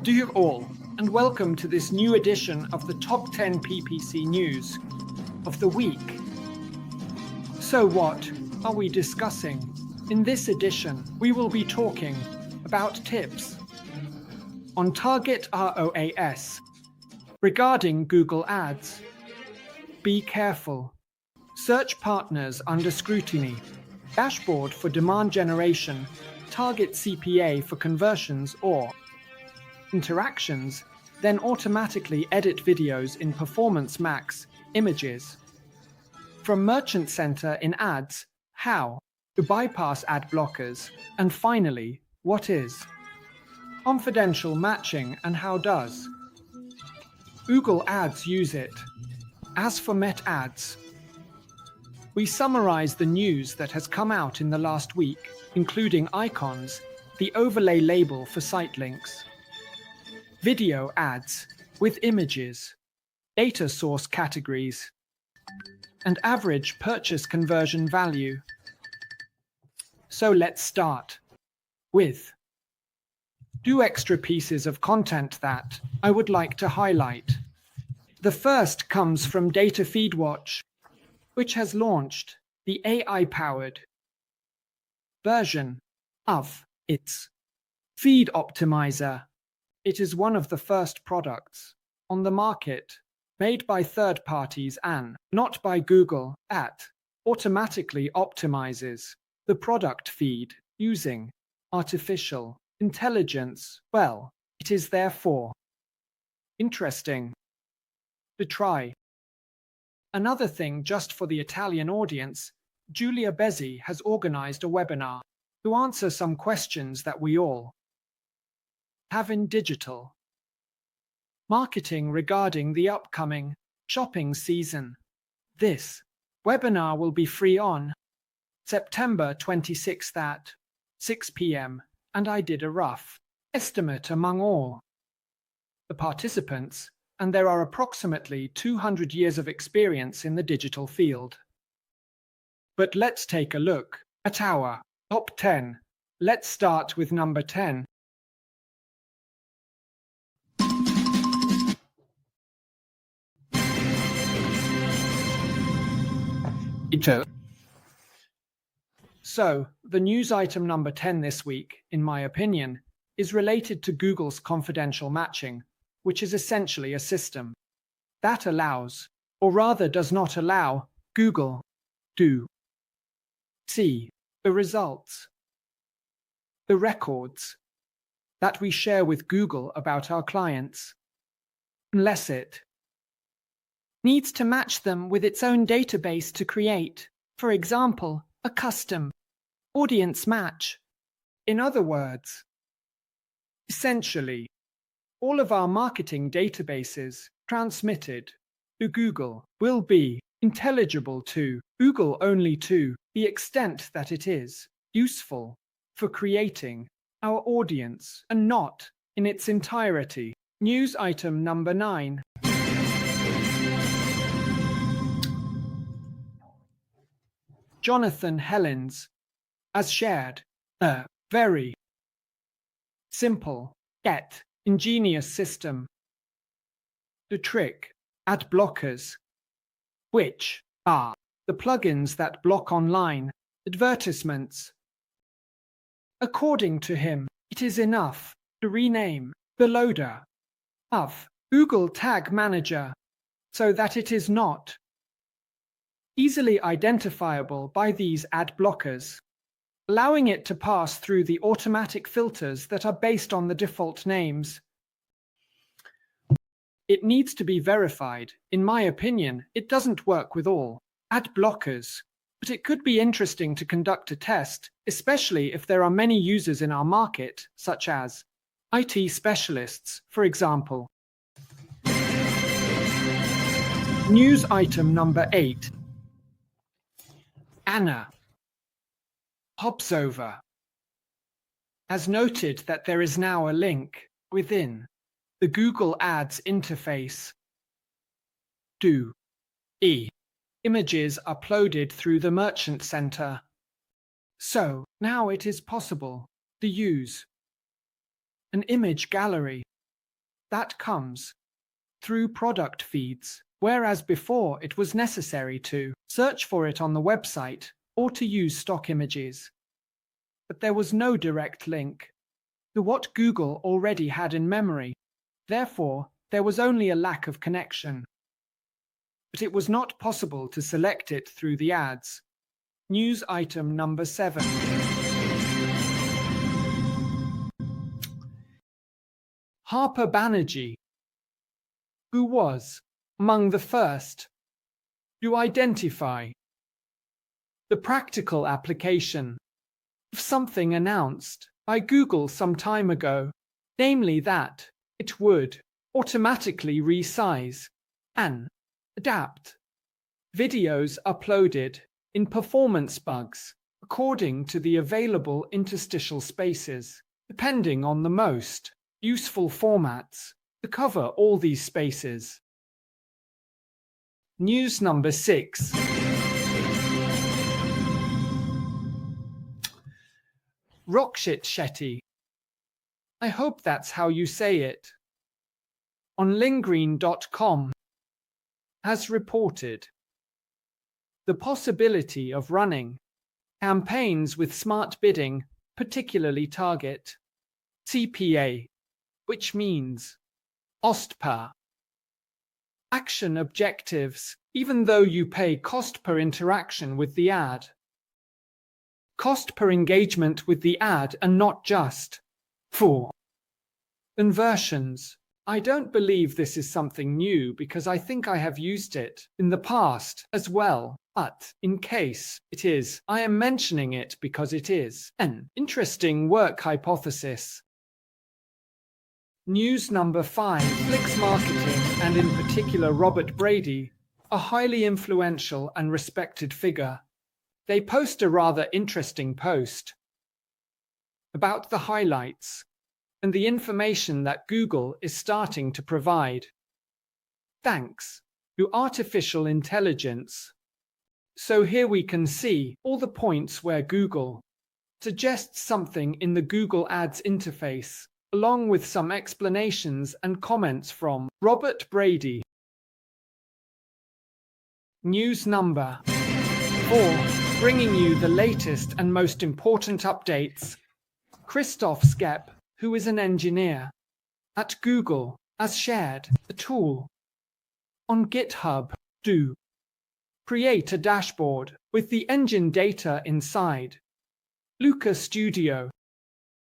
Do you all, and welcome to this new edition of the Top 10 PPC News of the week. So what are we discussing? In this edition, we will be talking about tips on target ROAS, regarding Google Ads, be careful, search partners under scrutiny, dashboard for demand generation, target CPA for conversions or interactions, then automatically edit videos in PMax images. From Merchant Center in ads, how to bypass ad blockers, and finally, what is confidential matching and how does Google Ads use it? As for Met Ads, we summarize the news that has come out in the last week, including icons, the overlay label for sitelinks, video ads with images, data source categories, and average purchase conversion value. So let's start with two extra pieces of content that I would like to highlight. The first comes from Data FeedWatch, which has launched the AI-powered version of its feed optimizer. It is one of the first products on the market made by third parties and not by Google that automatically optimizes the product feed using artificial intelligence. Well, it is therefore interesting to try. Another thing just for the Italian audience, Giulia Bezzi has organized a webinar to answer some questions that we all have in digital marketing regarding the upcoming shopping season. This webinar will be free on September 26th at 6 p.m. and I did a rough estimate among all the participants, and there are approximately 200 years of experience in the digital field. But let's take a look at our top 10. Let's start with number 10. So, the news item number 10 this week, in my opinion, is related to Google's confidential matching, which is essentially a system that allows, or rather does not allow, Google to see the results, the records that we share with Google about our clients, unless it needs to match them with its own database to create, for example, a custom audience match. In other words, essentially, all of our marketing databases transmitted to Google will be intelligible to Google only to the extent that it is useful for creating our audience and not in its entirety. News item number 9. Jonathan Hellens has shared a very simple yet ingenious system to trick ad blockers, which are the plugins that block online advertisements. According to him, it is enough to rename the loader of Google Tag Manager so that it is not easily identifiable by these ad blockers, allowing it to pass through the automatic filters that are based on the default names. It needs to be verified. In my opinion, it doesn't work with all ad blockers, but it could be interesting to conduct a test, especially if there are many users in our market, such as IT specialists, for example. News item number 8. Anna Hobsover has noted that there is now a link within the Google Ads interface to images uploaded through the Merchant Center. So now it is possible to use an image gallery That comes through product feeds, whereas before it was necessary to search for it on the website or to use stock images. But there was no direct link to what Google already had in memory. Therefore, there was only a lack of connection. But it was not possible to select it through the ads. News item number 7. Harper Banerjee, who was among the first to identify the practical application of something announced by Google some time ago, namely that it would automatically resize and adapt videos uploaded in performance bugs according to the available interstitial spaces, depending on the most useful formats to cover all these spaces. News number 6. Rakshit Shetty, I hope that's how you say it, on lingreen.com, has reported the possibility of running campaigns with smart bidding, particularly target tCPA, which means cost per action objectives, even though you pay cost per interaction with the ad. Cost per engagement with the ad and not just for conversions. I don't believe this is something new because I think I have used it in the past as well, but in case it is, I am mentioning it because it is an interesting work hypothesis. News number 5. Flix Marketing, and in particular Robert Brady, a highly influential and respected figure. They post a rather interesting post about the highlights and the information that Google is starting to provide, thanks to artificial intelligence. So here we can see all the points where Google suggests something in the Google Ads interface, along with some explanations and comments from Robert Brady. News number 4. Bringing you the latest and most important updates. Christoph Skepp, who is an engineer at Google, has shared a tool on GitHub to create a dashboard with the engine data inside Luca Studio.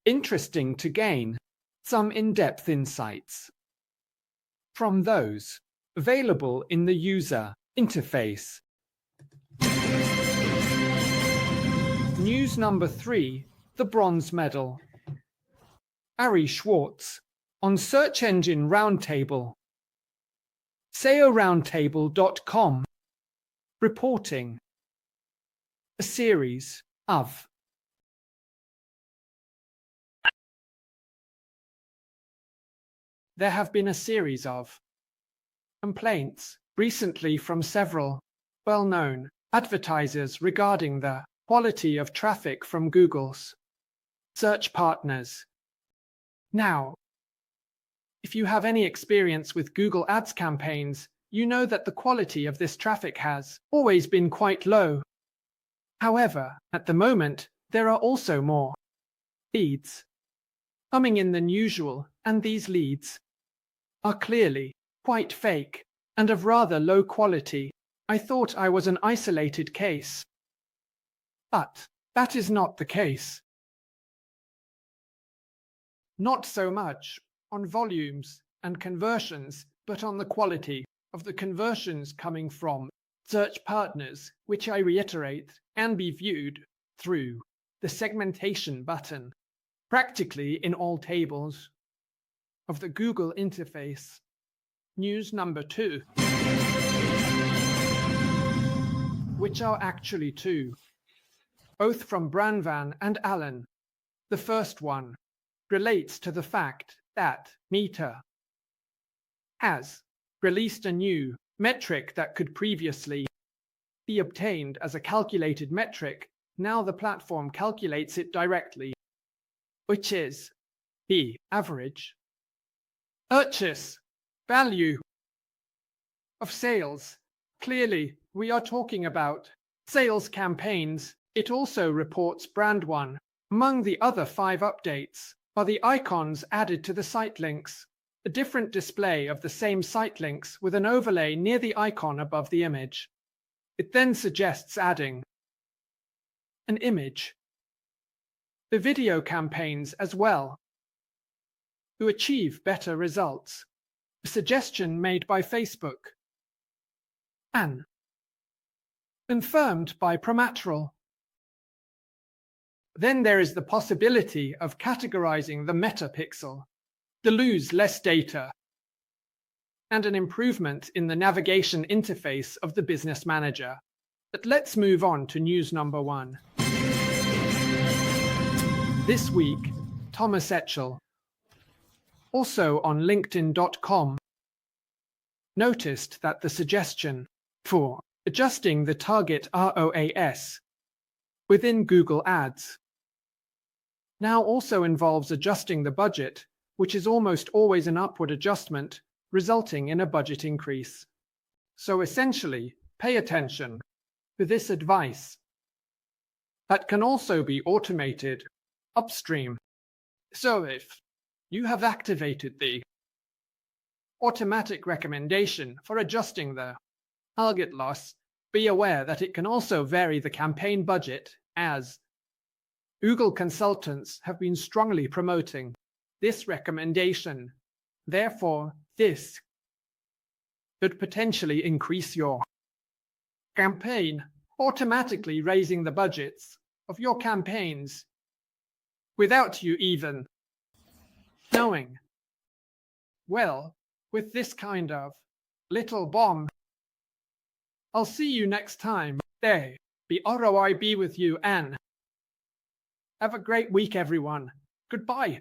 Interesting to gain some in-depth insights from those available in the user interface. News number 3. The bronze medal. Ari Schwartz on Search Engine Roundtable. SEOroundtable.com, reporting a series of There have been a series of complaints recently from several well-known advertisers regarding the quality of traffic from Google's search partners. Now, if you have any experience with Google Ads campaigns, you know that the quality of this traffic has always been quite low. However, at the moment, there are also more leads coming in than usual, and these leads are clearly quite fake and of rather low quality. I thought I was an isolated case, but that is not the case. Not so much on volumes and conversions, but on the quality of the conversions coming from search partners, which I reiterate can be viewed through the segmentation button, practically in all tables of the Google interface. News number 2, which are actually 2, both from Branvan and Allen. The first one relates to the fact that Meta has released a new metric that could previously be obtained as a calculated metric. Now the platform calculates it directly, which is the average purchase value of sales. Clearly, we are talking about sales campaigns. It also reports brand one. Among the other 5 updates are the icons added to the site links, a different display of the same site links with an overlay near the icon above the image. It then suggests adding an image. The video campaigns as well to achieve better results. A suggestion made by Facebook and confirmed by PMax. Then there is the possibility of categorizing the metapixel to lose less data, and an improvement in the navigation interface of the business manager. But let's move on to news number 1. This week, Thomas Etchell, also on LinkedIn.com, noticed that the suggestion for adjusting the target ROAS within Google Ads now also involves adjusting the budget, which is almost always an upward adjustment, resulting in a budget increase. So essentially, pay attention to this advice. That can also be automated upstream. So if you have activated the automatic recommendation for adjusting the target loss, be aware that it can also vary the campaign budget, as Google consultants have been strongly promoting this recommendation. Therefore, this could potentially increase your campaign, automatically raising the budgets of your campaigns without you even knowing. Well, with this kind of little bomb, I'll see you next time. Day, be ROI be with you, and have a great week, everyone. Goodbye.